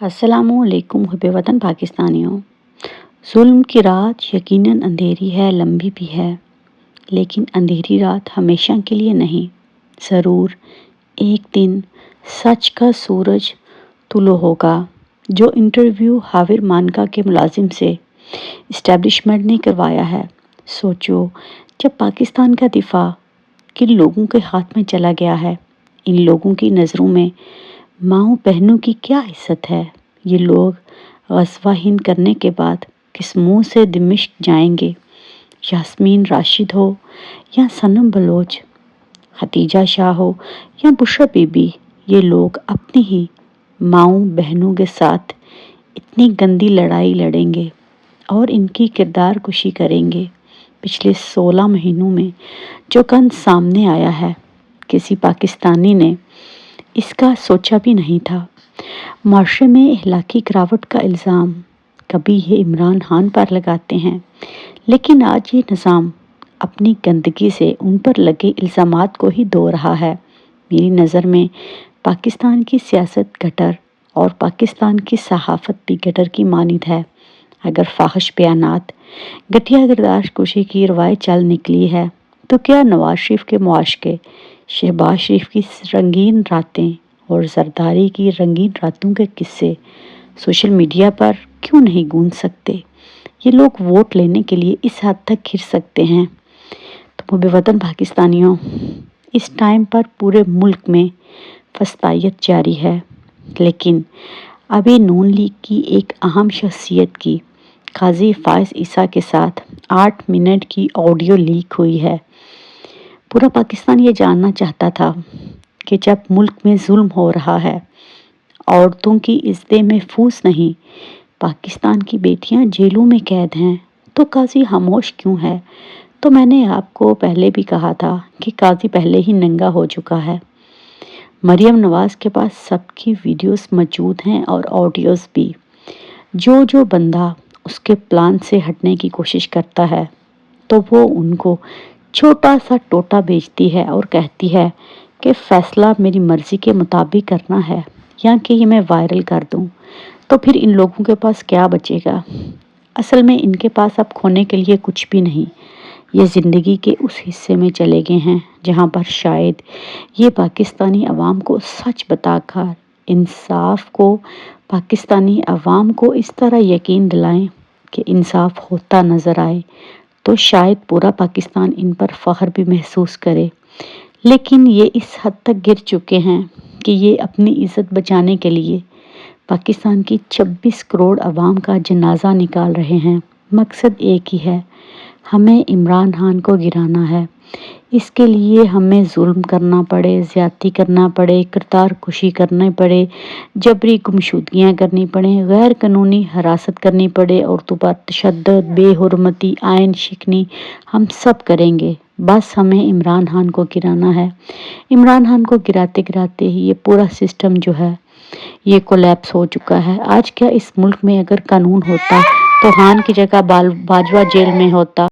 السلام علیکم حب وطن پاکستانیوں۔ ظلم کی رات یقیناً اندھیری ہے، لمبی بھی ہے، لیکن اندھیری رات ہمیشہ کے لیے نہیں۔ ضرور ایک دن سچ کا سورج طلوع ہوگا۔ جو انٹرویو ہاور مانکا کے ملازم سے اسٹیبلشمنٹ نے کروایا ہے، سوچو جب پاکستان کا دفاع کن لوگوں کے ہاتھ میں چلا گیا ہے، ان لوگوں کی نظروں میں ماؤں بہنوں کی کیا عزت ہے؟ یہ لوگ غزوہ ہند کرنے کے بعد کس منہ سے دمشق جائیں گے؟ یاسمین راشد ہو یا صنم بلوچ، ختیجہ شاہ ہو یا بشریٰ بی بی، یہ لوگ اپنی ہی ماؤں بہنوں کے ساتھ اتنی گندی لڑائی لڑیں گے اور ان کی کردار کشی کریں گے۔ پچھلے 16 مہینوں میں جو گند سامنے آیا ہے، کسی پاکستانی نے اس کا سوچا بھی نہیں تھا۔ معاشرے میں اخلاقی گراوٹ کا الزام کبھی یہ عمران خان پر لگاتے ہیں، لیکن آج یہ نظام اپنی گندگی سے ان پر لگے الزامات کو ہی دھو رہا ہے۔ میری نظر میں پاکستان کی سیاست گٹر اور پاکستان کی صحافت بھی گٹر کی مانند ہے۔ اگر فاحش بیانات، گھٹیا کردار کشی کی روایت چل نکلی ہے، تو کیا نواز شریف کے معاشقے، شہباز شریف کی رنگین راتیں اور زرداری کی رنگین راتوں کے قصے سوشل میڈیا پر کیوں نہیں گونج سکتے؟ یہ لوگ ووٹ لینے کے لیے اس حد تک گر سکتے ہیں۔ تو محب وطن پاکستانیوں، اس ٹائم پر پورے ملک میں فسطائیت جاری ہے، لیکن ابھی نون لیگ کی ایک اہم شخصیت کی قاضی فائز عیسیٰ کے ساتھ 8 منٹ کی آڈیو لیک ہوئی ہے۔ پورا پاکستان یہ جاننا چاہتا تھا کہ جب ملک میں ظلم ہو رہا ہے، عورتوں کی عزتیں محفوظ نہیں، پاکستان کی بیٹیاں جیلوں میں قید ہیں، تو قاضی خاموش کیوں ہے؟ تو میں نے آپ کو پہلے بھی کہا تھا کہ قاضی پہلے ہی ننگا ہو چکا ہے۔ مریم نواز کے پاس سب کی ویڈیوز موجود ہیں اور آڈیوز بھی۔ جو بندہ اس کے پلان سے ہٹنے کی کوشش کرتا ہے، تو وہ ان کو چھوٹا سا ٹوٹا بیچتی ہے اور کہتی ہے کہ فیصلہ میری مرضی کے مطابق کرنا ہے یا کہ یہ میں وائرل کر دوں۔ تو پھر ان لوگوں کے پاس کیا بچے گا؟ اصل میں ان کے پاس اب کھونے کے لیے کچھ بھی نہیں۔ یہ زندگی کے اس حصے میں چلے گئے ہیں جہاں پر شاید یہ پاکستانی عوام کو سچ بتا کر انصاف کو پاکستانی عوام کو اس طرح یقین دلائیں کہ انصاف ہوتا نظر آئے، تو شاید پورا پاکستان ان پر فخر بھی محسوس کرے۔ لیکن یہ اس حد تک گر چکے ہیں کہ یہ اپنی عزت بچانے کے لیے پاکستان کی 26 کروڑ عوام کا جنازہ نکال رہے ہیں۔ مقصد ایک ہی ہے، ہمیں عمران خان کو گرانا ہے۔ اس کے لیے ہمیں ظلم کرنا پڑے، زیادتی کرنا پڑے، کردار کشی کرنے پڑے، جبری گمشدگیاں کرنی پڑیں، غیر قانونی حراست کرنی پڑے، عورتوں پر تشدد، بے حرمتی، آئین شکنی، ہم سب کریں گے۔ بس ہمیں عمران خان کو گرانا ہے۔ عمران خان کو گراتے گراتے ہی یہ پورا سسٹم جو ہے یہ کولیپس ہو چکا ہے۔ آج کیا اس ملک میں اگر قانون ہوتا تو خان کی جگہ باجوہ جیل میں ہوتا؟